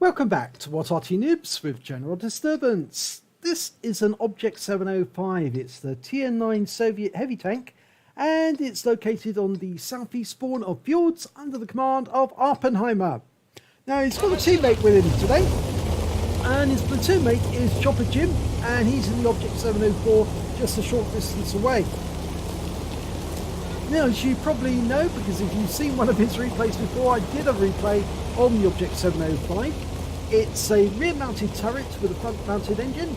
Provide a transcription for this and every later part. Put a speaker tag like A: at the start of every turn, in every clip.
A: Welcome back to What Arty Noobs with General Disturbance. This is an Object 705. It's the Tier 9 Soviet heavy tank, and it's located on the southeast spawn of Fjords under the command of Awppenheimer. Now, he's got a teammate with him today, and his platoon mate is Chopper Jim, and he's in the Object 704 just a short distance away. Now, as you probably know, because if you've seen one of his replays before, I did a replay on the Object 705. It's a rear-mounted turret with a front-mounted engine,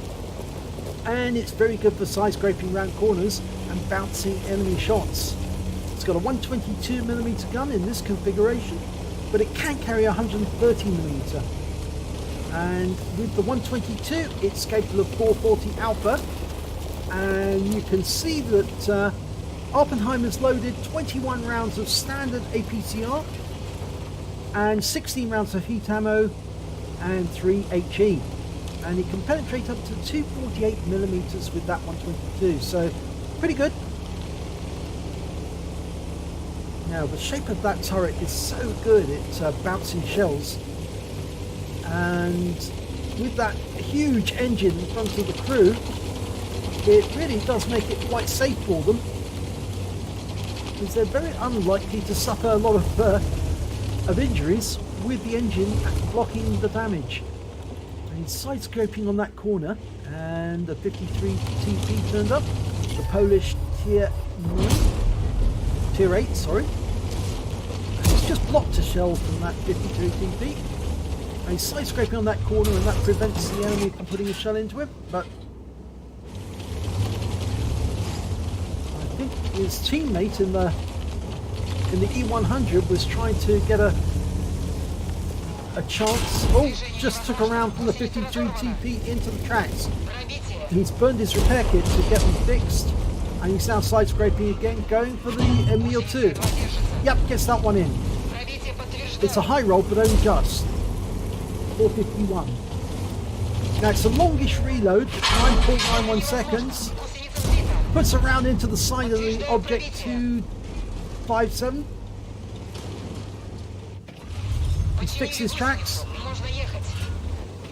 A: and it's very good for side-scraping round corners and bouncing enemy shots. It's got a 122mm gun in this configuration, but it can carry a 130mm. And with the 122, it's capable of 440 alpha, and you can see that Awppenheimer's loaded 21 rounds of standard APCR and 16 rounds of heat ammo and 3 HE, and he can penetrate up to 248mm with that 122, so pretty good. Now, the shape of that turret is so good, it's bouncing shells, and with that huge engine in front of the crew, it really does make it quite safe for them, because they're very unlikely to suffer a lot of injuries with the engine blocking the damage. And he's side-scoping on that corner, and the 53 TP turned up, the Polish Tier 8, sorry. And he's just blocked a shell from that 53 TP. And he's side-scoping on that corner, and that prevents the enemy from putting a shell into him, but I think his teammate in the E100 was trying to get a chance. Oh, just took a round from the 53 TP into the tracks. He's burned his repair kit to get them fixed, and he's now side scraping again, going for the Emil 2. Yep, gets that one in. It's a high roll, but only just 451. Now it's a longish reload, 9.91 seconds. Puts a round into the side of the Object 257. He's fixed his tracks.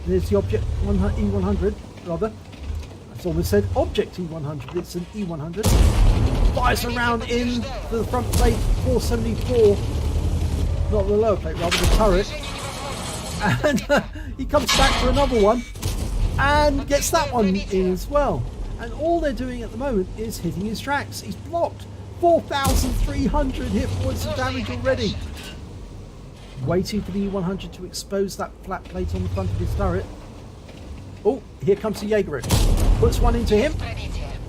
A: There's the Object E100, rather. I almost said Object E100, it's an E100. Fires a round in the front plate, 474. Not the lower plate, rather the turret. And he comes back for another one and gets that one in as well. And all they're doing at the moment is hitting his tracks. He's blocked 4,300 hit points of damage already. Waiting for the E100 to expose that flat plate on the front of his turret. Oh, here comes the Jaeger. Puts one into him.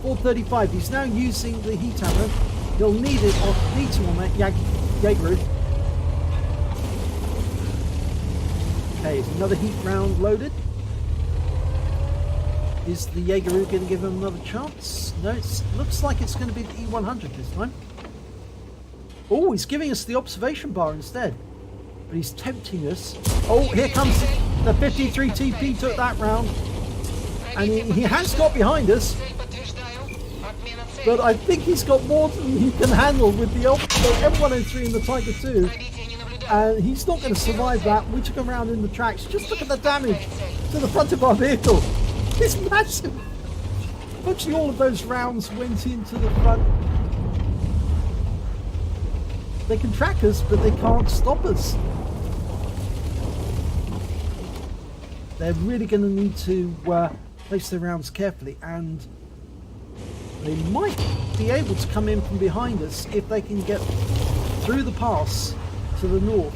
A: 435. He's now using the heat ammo. He'll need it on that Jaeger. Okay, is another heat round loaded? Is the Jaeger going to give him another chance? No, it looks like it's going to be the E100 this time. Oh, he's giving us the observation bar instead. But he's tempting us. Oh, here comes the 53 TP, took that round. And he has got behind us. But I think he's got more than he can handle with the M103 and the Tiger 2. And he's not going to survive that. We took him around in the tracks. Just look at the damage to the front of our vehicle. It's massive. Virtually all of those rounds went into the front. They can track us, but they can't stop us. They're really going to need to place their rounds carefully, and they might be able to come in from behind us if they can get through the pass to the north.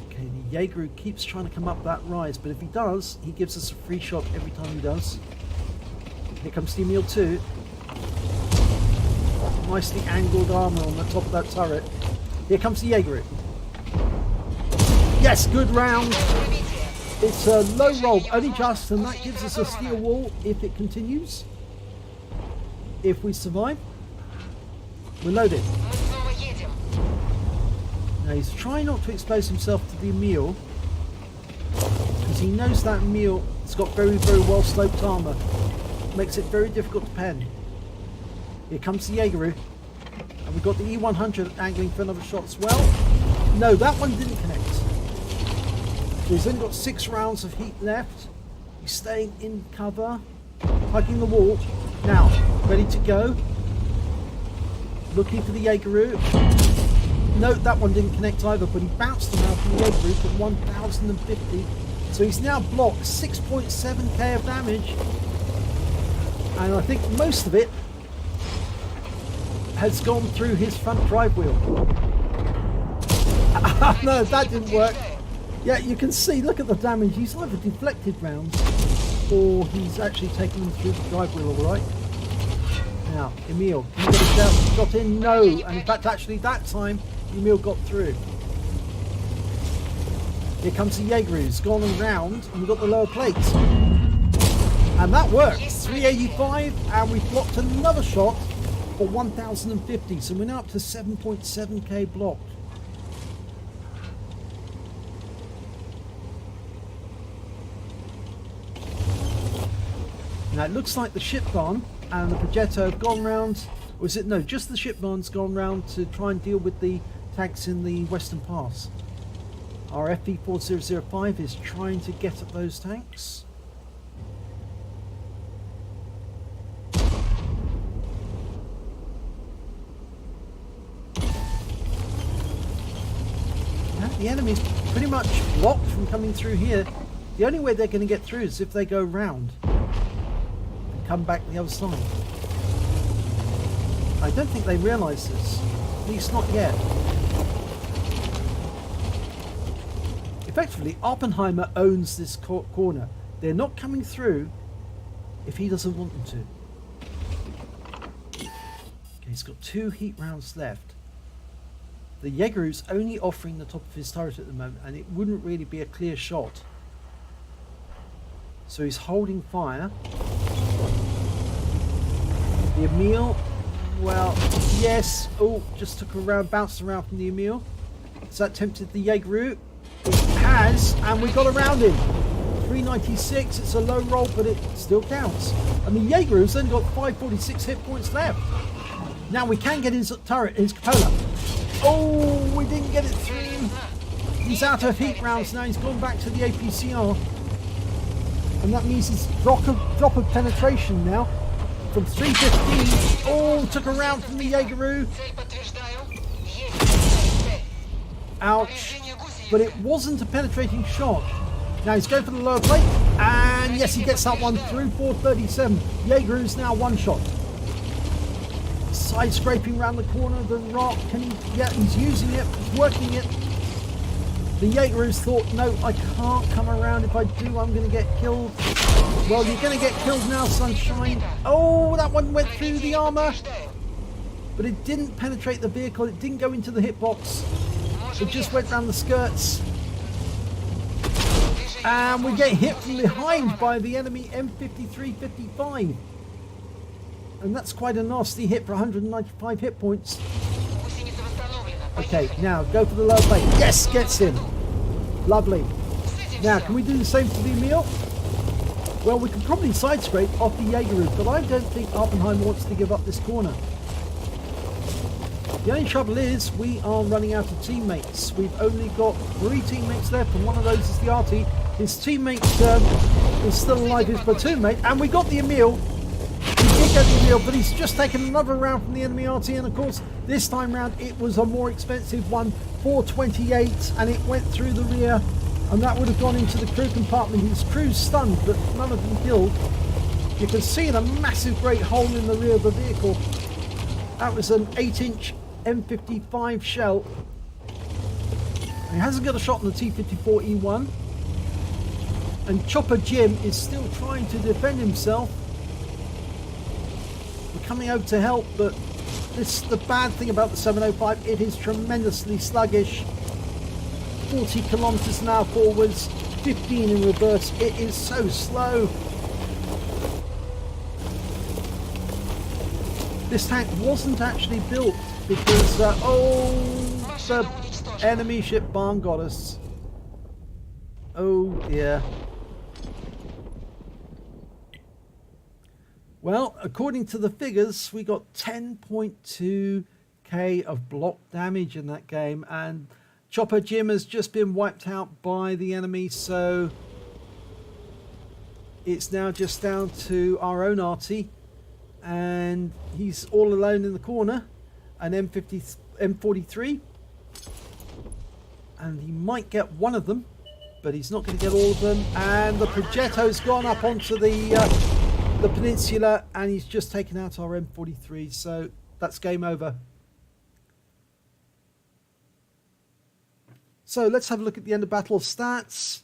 A: Okay, the Jaeger keeps trying to come up that rise, but if he does, he gives us a free shot every time he does. Here comes the Emil 2. Nicely angled armor on the top of that turret. Here comes the Jaeger. Yes, good round. It's a low roll, only just, and that gives us a steel wall if it continues. If we survive. We're loaded. Now he's trying not to expose himself to the Emil, because he knows that Emil has got very, very well sloped armor. Makes it very difficult to pen. Here comes the Jaeger, and we've got the E100 angling for another shot as well. No, that one didn't connect. So he's only got 6 rounds of heat left. He's staying in cover, hugging the wall. Now, ready to go. Looking for the Jaegeru. Note that one didn't connect either, but he bounced him out from the Jaegeru for 1050. So he's now blocked 6.7k of damage. And I think most of it has gone through his front drive wheel. No, that didn't work. Yeah, you can see, look at the damage. He's either deflected rounds or he's actually taken them through the drive wheel, all right? Now, Emil, can you get a shot in? No. And in fact, actually, that time, Emil got through. Here comes the Jaegeru. He's gone around, and we've got the lower plates. And that worked. 385, and we blocked another shot for 1050. So we're now up to 7.7k blocked. Now it looks like the ship barn and the Progetto have gone round, or is it, no, just the ship barn's gone round to try and deal with the tanks in the Western Pass. Our FV4005 is trying to get at those tanks. Now, the enemy's pretty much blocked from coming through here. The only way they're going to get through is if they go round. Come back the other side. I don't think they realise this, at least not yet. Effectively, Awppenheimer owns this corner. They're not coming through if he doesn't want them to. Okay, he's got 2 heat rounds left. The Jaegeru's only offering the top of his turret at the moment, and it wouldn't really be a clear shot. So he's holding fire. The Emil, well, yes. Oh, just took a round, bounced around from the Emil. Has that tempted the Jaegeru? It has, and we got around him. 396, it's a low roll, but it still counts. And the Jaegeru's then got 546 hit points left. Now we can get his turret, his cupola. Oh, we didn't get it through. He's out of heat rounds now. He's gone back to the APCR. And that means his drop of penetration now. From 315, oh, took a round from the Jaegeru. Ouch. But it wasn't a penetrating shot. Now he's going for the lower plate. And yes, he gets that one through 437. Jaegeru's now one shot. Side scraping around the corner of the rock. Can he? Yeah, he's using it. He's working it. The Jaegeru's thought, no, I can't come around. If I do, I'm going to get killed. Well, you're going to get killed now, sunshine. Oh, that one went through the armor. But it didn't penetrate the vehicle. It didn't go into the hitbox. It just went round the skirts. And we get hit from behind by the enemy M5355. And that's quite a nasty hit for 195 hit points. Okay, now go for the lower plate. Yes, gets him. Lovely. Now, can we do the same for the Emil? Well, we can probably side scrape off the Jaegeru, but I don't think Awppenheimer wants to give up this corner. The only trouble is we are running out of teammates. We've only got 3 teammates left, and one of those is the Arty. His teammate is still alive, his platoon mate, and we got the Emil. He did get the Emil, but he's just taken another round from the enemy Arty, and of course, this time round it was a more expensive one, 428, and it went through the rear. And that would have gone into the crew compartment. His crew's stunned, but none of them killed. You can see the massive great hole in the rear of the vehicle. That was an 8-inch M55 shell. He hasn't got a shot on the T-54E1. And Chopper Jim is still trying to defend himself. We're coming over to help, but this is the bad thing about the 705. It is tremendously sluggish. 40 kilometers an hour forwards, 15 in reverse. It is so slow. This tank wasn't actually built because the enemy ship barn got us. Oh dear. Well, according to the figures, we got 10.2k of block damage in that game, and Chopper Jim has just been wiped out by the enemy, so it's now just down to our own Arty, and he's all alone in the corner. An M43, and he might get one of them, but he's not going to get all of them. And the Progetto's gone up onto the peninsula, and he's just taken out our M43, so that's game over. So let's have a look at the end of battle stats.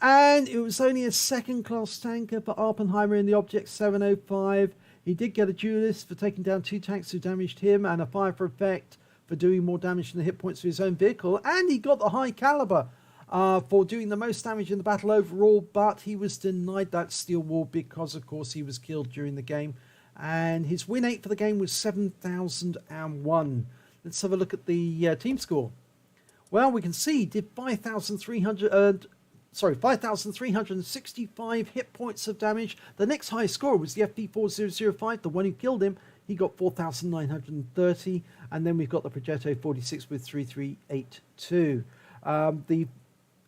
A: And it was only a second class tanker for Awppenheimer in the Object 705. He did get a duelist for taking down 2 tanks who damaged him, and a fire for effect for doing more damage than the hit points of his own vehicle. And he got the High Calibre for doing the most damage in the battle overall, but he was denied that steel wall because, of course, he was killed during the game. And his win 8 for the game was 7,001. Let's have a look at the team score. Well, we can see he did 5,365 hit points of damage. The next highest score was the FD4005, the one who killed him. He got 4,930. And then we've got the Progetto 46 with 3,382. The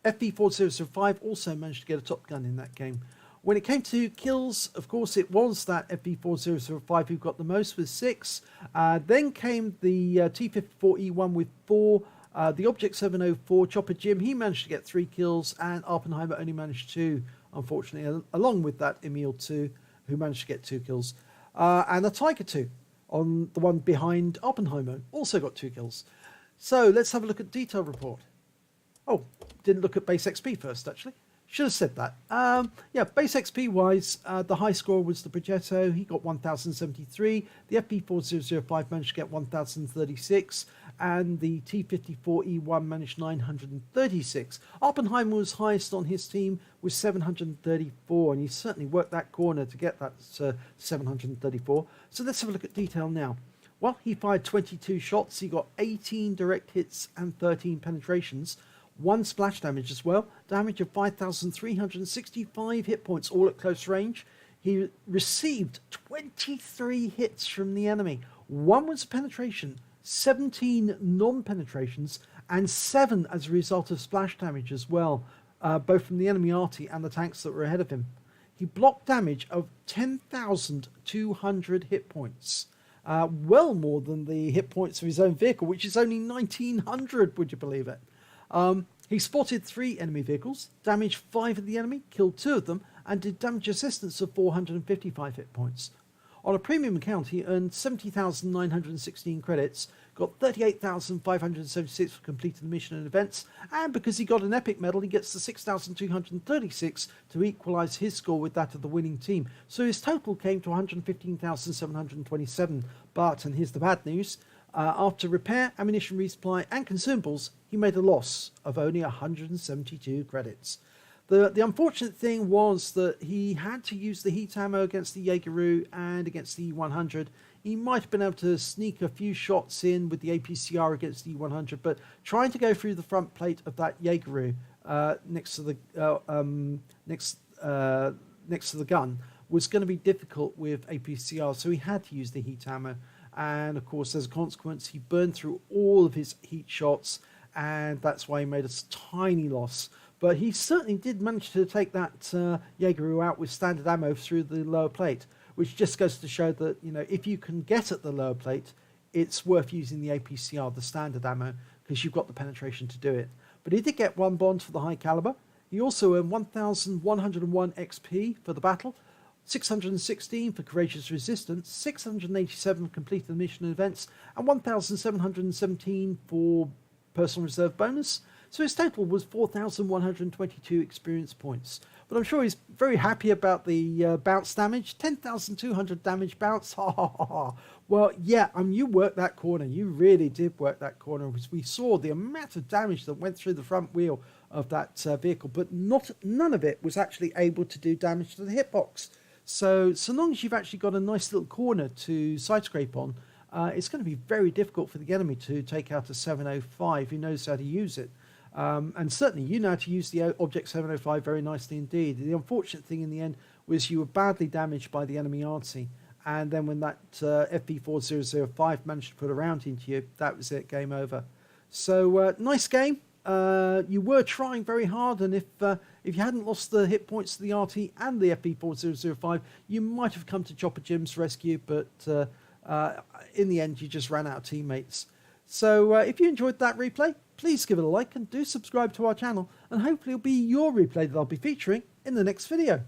A: FD4005 also managed to get a top gun in that game. When it came to kills, of course, it was that FD4005 who got the most with 6. Then came the T54E1 with 4. The Object 704, Chopper Jim, he managed to get 3 kills, and Awppenheimer only managed 2, unfortunately, along with that Emil 2, who managed to get 2 kills. And the Tiger 2, on the one behind Awppenheimer, also got 2 kills. So let's have a look at detail report. Oh, didn't look at base XP first, actually. Should have said that. Yeah, base XP wise, the high score was the Progetto. He got 1,073. The FP4005 managed to get 1,036. And the T54E1 managed 936. Awppenheimer was highest on his team with 734. And he certainly worked that corner to get that 734. So let's have a look at detail now. Well, he fired 22 shots. He got 18 direct hits and 13 penetrations. 1 splash damage as well. Damage of 5,365 hit points, all at close range. He received 23 hits from the enemy. 1 was a penetration, 17 non-penetrations, and 7 as a result of splash damage as well, both from the enemy Arty and the tanks that were ahead of him. He blocked damage of 10,200 hit points. Well more than the hit points of his own vehicle, which is only 1,900, would you believe it? He spotted 3 enemy vehicles, damaged 5 of the enemy, killed 2 of them, and did damage assistance of 455 hit points. On a premium account, he earned 70,916 credits, got 38,576 for completing the mission and events, and because he got an epic medal, he gets the 6,236 to equalise his score with that of the winning team. So his total came to 115,727. But, and here's the bad news, after repair, ammunition resupply and consumables, he made a loss of only 172 credits. The unfortunate thing was that he had to use the heat ammo against the Jaegeru and against the E100. He might have been able to sneak a few shots in with the APCR against the E100, but trying to go through the front plate of that Jaegeru next to the gun was going to be difficult with APCR, so he had to use the heat ammo. And of course, as a consequence, he burned through all of his heat shots, and that's why he made a tiny loss. But he certainly did manage to take that Jaegeru out with standard ammo through the lower plate, which just goes to show that, you know, if you can get at the lower plate, it's worth using the APCR, the standard ammo, because you've got the penetration to do it. But he did get 1 bond for the High Calibre. He also earned 1,101 XP for the battle, 616 for Courageous Resistance, 687 for completing the mission and events, and 1,717 for Personal Reserve bonus. So his total was 4,122 experience points. But I'm sure he's very happy about the bounce damage. 10,200 damage bounce. Ha ha ha ha. Well, yeah, you worked that corner. You really did work that corner. Because we saw the amount of damage that went through the front wheel of that vehicle. But none of it was actually able to do damage to the hitbox. So long as you've actually got a nice little corner to side scrape on, it's going to be very difficult for the enemy to take out a 705 who knows how to use it. And certainly you know how to use the Object 705 very nicely indeed. The unfortunate thing in the end was you were badly damaged by the enemy Arty, and then when that FP4005 managed to put a round into you, that was it, game over. So nice game. You were trying very hard, and if you hadn't lost the hit points to the Arty and the FP4005, you might have come to Chopper Jim's rescue, but in the end you just ran out of teammates. So if you enjoyed that replay, please give it a like and do subscribe to our channel, and hopefully it'll be your replay that I'll be featuring in the next video.